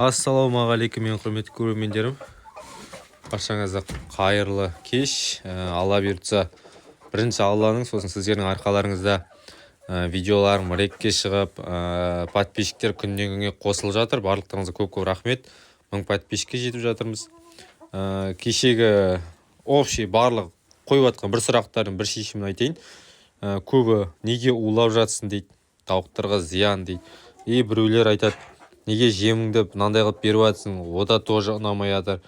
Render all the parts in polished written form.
Ассалаумағалейкум, мен құрметті көрермендерім. Баршаңызға қайырлы кеш. Алла бұйыртса, бірінші Алланың, сосын сіздердің арқаларыңызда видеоларым рекке шығып, подписчиктер күннен күнге қосылып жатыр. Барлықтарыңызға көп-көп рахмет. 1000 подписчикке жетіп жатырмыз. Кешегі общий барлық қойып жатқан бір сұрақтардың бір шешімін айтайын. Көбі неге улап жатсың дейді, тауықтарға зиян дейді. Біреулер айтады, неге жеміңді мынандай қылып беріп жатсың, ода тоже ұнамай жатыр.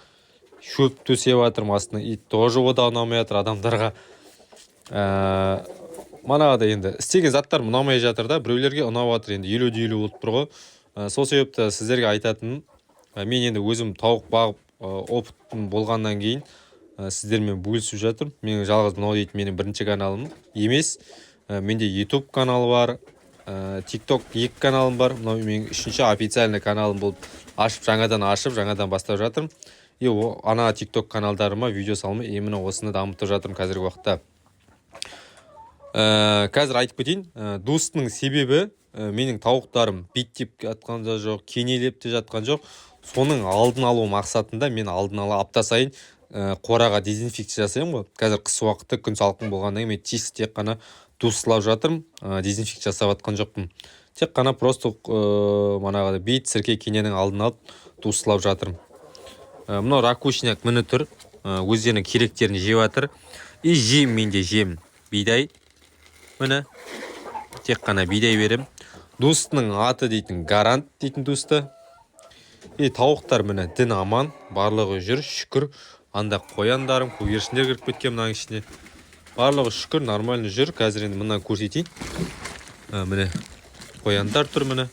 Шөп төсеп жатырмын астына, тоже ода ұнамай жатыр адамдарға. Манағыда енді істеген заттар ұнамай жатыр да, біреулерге ұнап жатыр, енді 50-50 болып тұр ғой. Сол себепті сіздерге айтатыным, мен енді өзім тауық бағып опытым болғаннан кейін сіздермен бөлісіп жатырмын. Менің жалғыз мынау дейді менің бірінші каналым емес. Менде YouTube каналы бар, TikTok 2 каналым бар. Мынау менің үшінші официальный каналым болып жаңадан бастап жатырмын. Ана TikTok каналдарыма видео салмай, именно осыны дамытып жатырмын қазіргі уақытта. Қазір айтып кетейін, достың себебі менің тауықтарым биттеп жатқан да жоқ, кенелеп те жатқан жоқ. Соның алдын алу мақсатында мен алдын ала апта сайын қораға дезинфекция жасаймын ғой. Қазір қыс уақыты күн салқын болғаннан кейін мен тек қана дустылап жатырмын, дезинфекция жасап жатқан жоқпын. Тек қана просто манағыда бит, сірке, кененің алдын алып дустылап жатырмын. Мынау ракушняк міні тұр, өздерінің керектерін жеп жатыр. Жем, менде жем бидай. Міне, тек қана бидай берем. Дустының аты дейтін гарант дейтін дусты. Тауықтар міне дін аман, барлығы жүр, шүкір. Анда қояндарым, көгершіндер кіріп кеткен мынаның ішіне. Барлығы шүкір, нормально жүр. Қазір енді мынаны көрсетейін. Міне қояндар тұр міне.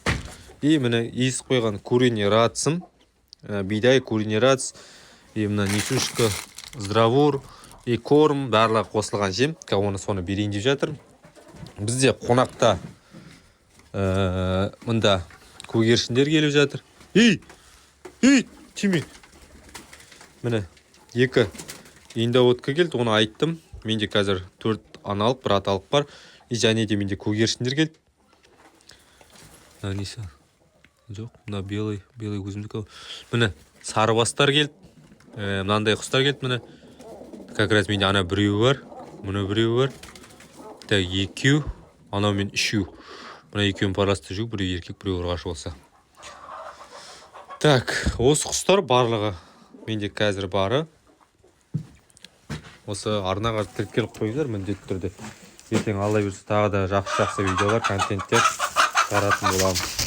Міне иіс қойған куриный рацым, бидай, куриный рац, мына несушка, здравур, корм, барлығы қосылған жем. Соны берейін деп жатыр. Бізде қонақта мында көгершіндер келіп жатыр. Тиме. Міне 2 индоводка келді, оны айттым. Менде қазір 4 аналық, 1 аталық бар. Және де менде көгершіндер келді. Несі? Жоқ, мына белый өзімдікі. Міне сарыбастар келді. Мынандай құстар келді міне. Как раз менде ана біреуі бар, мына біреуі бар. Так, 2, анау мен 3. Мына екеуін парасты жүк, біреу еркек, біреу ұрғаш болса. Так, осы құстар барлығы менде қазір бары. Осы арнаға тіркеліп қойыңыздар міндетті түрде. Ертең Алла бұйыртса тағы да жақсы видеолар, контенттер шығаратын боламын.